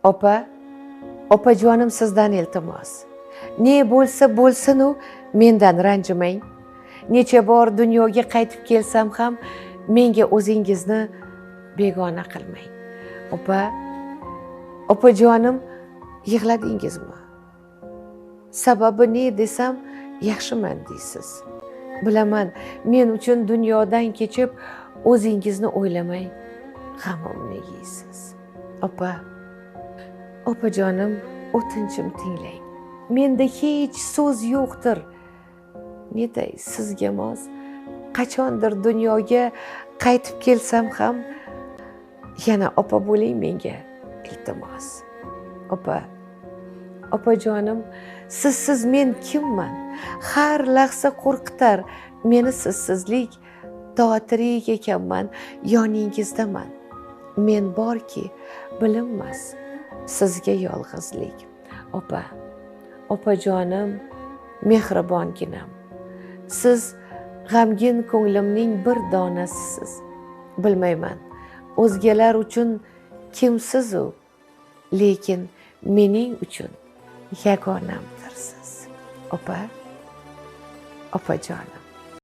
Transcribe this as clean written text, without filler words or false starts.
Opa, opajonim sizdan iltimos. Ne bo'lsa bo'lsin-u mendan ranjimang. Necha bor dunyoga qaytib kelsam ham menga o'zingizni begona qilmang. Opajonim, yig'ladingizmi? Sababi ne desam, yaxshiman deysiz. Bilaman, men uchun dunyodan kechib o'zingizni o'ylamay g'amimni yeysiz. Opajonim, o'tinchim tinglang. Menda hech so'z yo'qdir. Netay sizga mos, qachondir dunyoga qaytib kelsam ham yana opa bo'ling menga iltimos. Opajonim, sizsiz men kimman? Har lahza qo'rqitar meni sizsizlik. To tirik ekanman, yoningizdaman. Men borki, bilinmas sizga yolg'izlik. Opajonim, mehribonginam. Siz g'amgin ko'nglimning bir donasisiz. Bilmayman, o'zgalar uchun kimsiz-u, lekin mening uchun yagonamdirsiz. Opajonim.